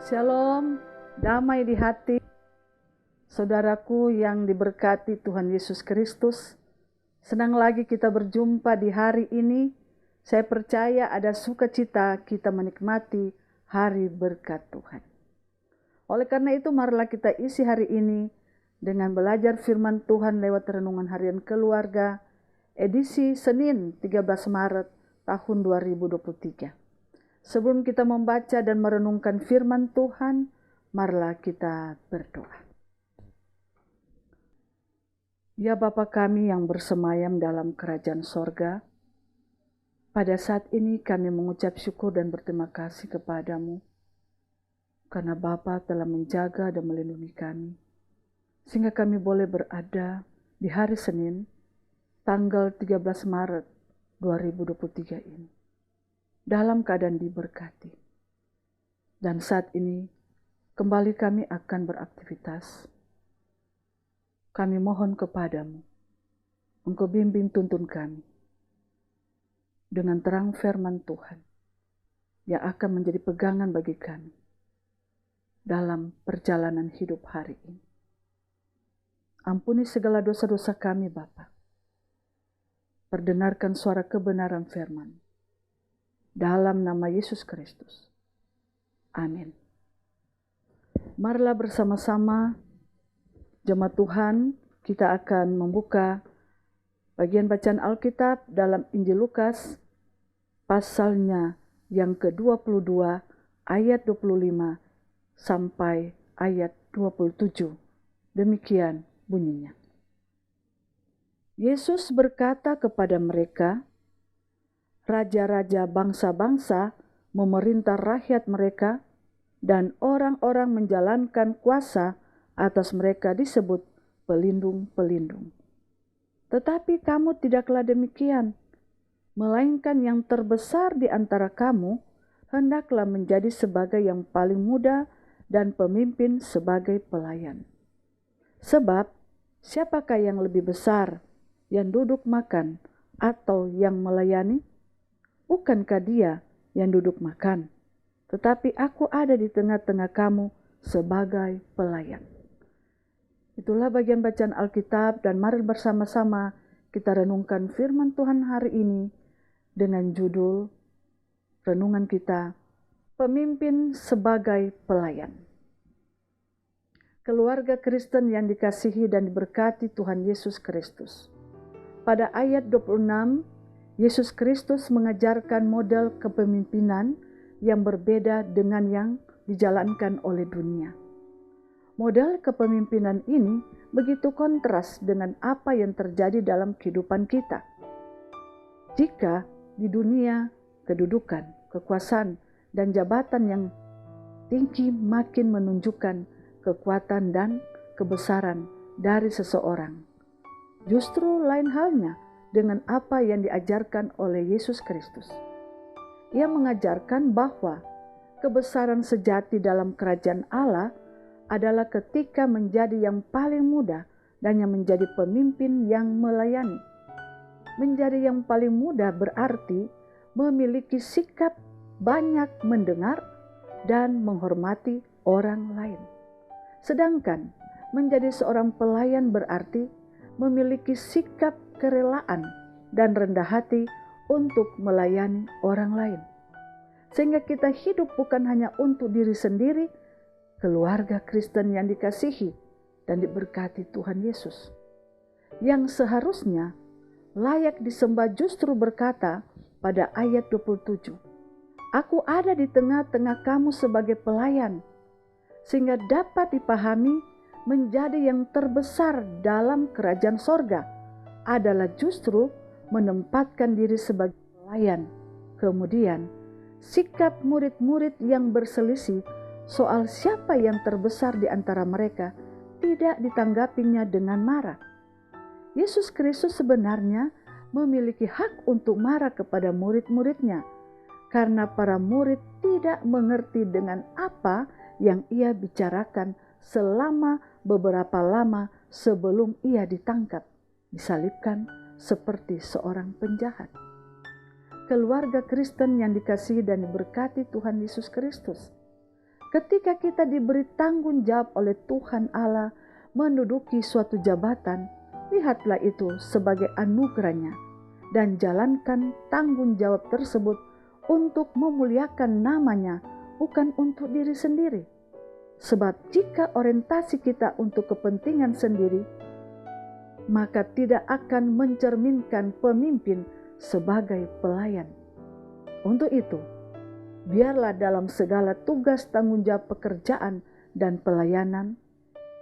Shalom, damai di hati, saudaraku yang diberkati Tuhan Yesus Kristus. Senang lagi kita berjumpa di hari ini. Saya percaya ada sukacita kita menikmati hari berkat Tuhan. Oleh karena itu, marilah kita isi hari ini dengan belajar firman Tuhan lewat renungan harian keluarga, edisi Senin 13 Maret tahun 2023. Sebelum kita membaca dan merenungkan firman Tuhan, marilah kita berdoa. Ya Bapa kami yang bersemayam dalam kerajaan sorga, pada saat ini kami mengucap syukur dan berterima kasih kepadamu, karena Bapa telah menjaga dan melindungi kami, sehingga kami boleh berada di hari Senin, tanggal 13 Maret 2023 ini, dalam keadaan diberkati. Dan saat ini, kembali kami akan beraktivitas. Kami mohon kepadamu, Engkau bimbing tuntun kami dengan terang firman Tuhan yang akan menjadi pegangan bagi kami dalam perjalanan hidup hari ini. Ampuni segala dosa-dosa kami, Bapa. Perdengarkan suara kebenaran firman. Dalam nama Yesus Kristus. Amin. Marilah bersama-sama jemaat Tuhan, kita akan membuka bagian bacaan Alkitab dalam Injil Lukas, pasalnya yang ke-22, ayat 25 sampai ayat 27. Demikian bunyinya. Yesus berkata kepada mereka, raja-raja bangsa-bangsa memerintah rakyat mereka, dan orang-orang menjalankan kuasa atas mereka disebut pelindung-pelindung. Tetapi kamu tidaklah demikian, melainkan yang terbesar di antara kamu hendaklah menjadi sebagai yang paling muda dan pemimpin sebagai pelayan. Sebab siapakah yang lebih besar, yang duduk makan atau yang melayani? Bukankah dia yang duduk makan? Tetapi aku ada di tengah-tengah kamu sebagai pelayan. Itulah bagian bacaan Alkitab, dan mari bersama-sama kita renungkan firman Tuhan hari ini dengan judul renungan kita, Pemimpin sebagai Pelayan. Keluarga Kristen yang dikasihi dan diberkati Tuhan Yesus Kristus. Pada ayat 26, Yesus Kristus mengajarkan model kepemimpinan yang berbeda dengan yang dijalankan oleh dunia. Model kepemimpinan ini begitu kontras dengan apa yang terjadi dalam kehidupan kita. Jika di dunia kedudukan, kekuasaan, dan jabatan yang tinggi makin menunjukkan kekuatan dan kebesaran dari seseorang, justru lain halnya dengan apa yang diajarkan oleh Yesus Kristus. Ia mengajarkan bahwa kebesaran sejati dalam kerajaan Allah adalah ketika menjadi yang paling muda dan yang menjadi pemimpin yang melayani. Menjadi yang paling muda berarti memiliki sikap banyak mendengar dan menghormati orang lain. Sedangkan menjadi seorang pelayan berarti memiliki sikap kerelaan dan rendah hati untuk melayani orang lain. Sehingga kita hidup bukan hanya untuk diri sendiri, keluarga Kristen yang dikasihi dan diberkati Tuhan Yesus, yang seharusnya layak disembah justru berkata pada ayat 27, Aku ada di tengah-tengah kamu sebagai pelayan, sehingga dapat dipahami menjadi yang terbesar dalam kerajaan sorga adalah justru menempatkan diri sebagai pelayan. Kemudian, sikap murid-murid yang berselisih soal siapa yang terbesar di antara mereka tidak ditanggapinya dengan marah. Yesus Kristus sebenarnya memiliki hak untuk marah kepada murid-muridnya, karena para murid tidak mengerti dengan apa yang ia bicarakan selama beberapa lama sebelum ia ditangkap, disalibkan seperti seorang penjahat. Keluarga Kristen yang dikasihi dan diberkati Tuhan Yesus Kristus, Ketika kita diberi tanggung jawab oleh Tuhan Allah menduduki suatu jabatan, lihatlah itu sebagai anugerahnya dan jalankan tanggung jawab tersebut untuk memuliakan namanya, bukan untuk diri sendiri. Sebab jika orientasi kita untuk kepentingan sendiri, maka tidak akan mencerminkan pemimpin sebagai pelayan. Untuk itu, biarlah dalam segala tugas tanggung jawab pekerjaan dan pelayanan,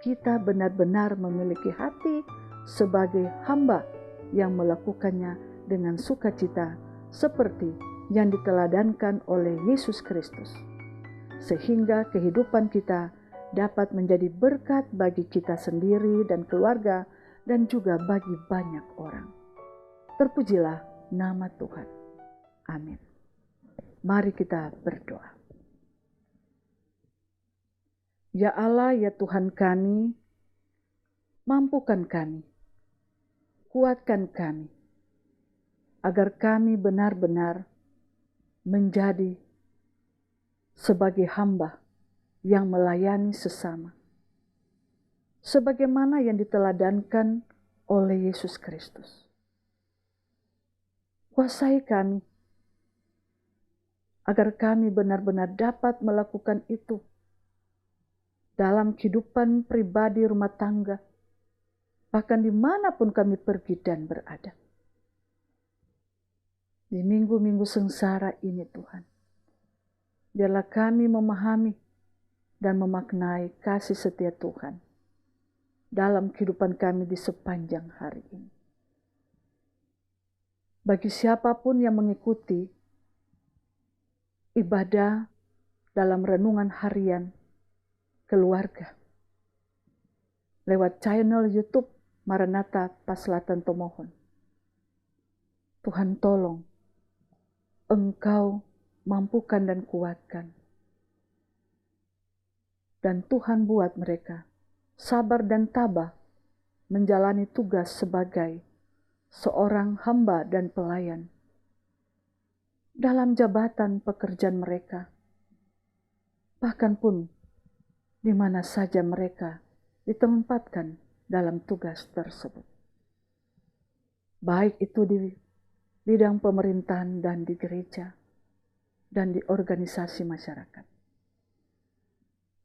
kita benar-benar memiliki hati sebagai hamba yang melakukannya dengan sukacita seperti yang diteladankan oleh Yesus Kristus. Sehingga kehidupan kita dapat menjadi berkat bagi kita sendiri dan keluarga dan juga bagi banyak orang. Terpujilah nama Tuhan. Amin. Mari kita berdoa. Ya Allah, ya Tuhan kami, mampukan kami, kuatkan kami, agar kami benar-benar menjadi sebagai hamba yang melayani sesama, sebagaimana yang diteladankan oleh Yesus Kristus. Kuasai kami, agar kami benar-benar dapat melakukan itu dalam kehidupan pribadi rumah tangga, bahkan dimanapun kami pergi dan berada. Di minggu-minggu sengsara ini Tuhan, biarlah kami memahami dan memaknai kasih setia Tuhan dalam kehidupan kami di sepanjang hari ini. Bagi siapapun yang mengikuti ibadah dalam renungan harian keluarga lewat channel YouTube Maranatha Paslatan Tomohon, Tuhan tolong Engkau mampukan dan kuatkan. Dan Tuhan buat mereka sabar dan tabah menjalani tugas sebagai seorang hamba dan pelayan dalam jabatan pekerjaan mereka, bahkan pun di mana saja mereka ditempatkan dalam tugas tersebut. Baik itu di bidang pemerintahan dan di gereja dan di organisasi masyarakat.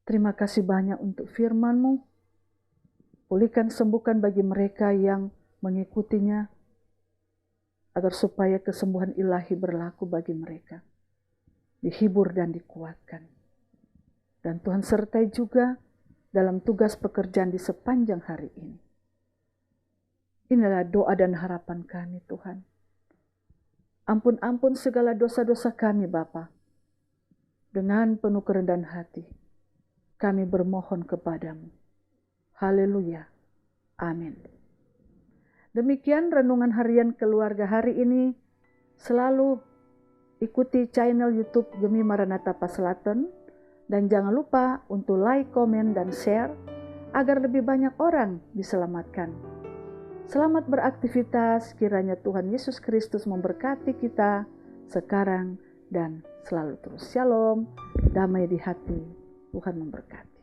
Terima kasih banyak untuk firman-Mu. Pulihkan, sembuhkan bagi mereka yang mengikutinya, agar supaya kesembuhan ilahi berlaku bagi mereka. Dihibur dan dikuatkan. Dan Tuhan sertai juga dalam tugas pekerjaan di sepanjang hari ini. Inilah doa dan harapan kami Tuhan. Ampun segala dosa-dosa kami Bapa. Dengan penuh kerendahan hati, kami bermohon kepadamu. Haleluya. Amin. Demikian renungan harian keluarga hari ini. Selalu ikuti channel YouTube Gemi Maranatha Paslatan. Dan jangan lupa untuk like, komen, dan share agar lebih banyak orang diselamatkan. Selamat beraktivitas, kiranya Tuhan Yesus Kristus memberkati kita sekarang dan selalu terus. Shalom, damai di hati, Tuhan memberkati.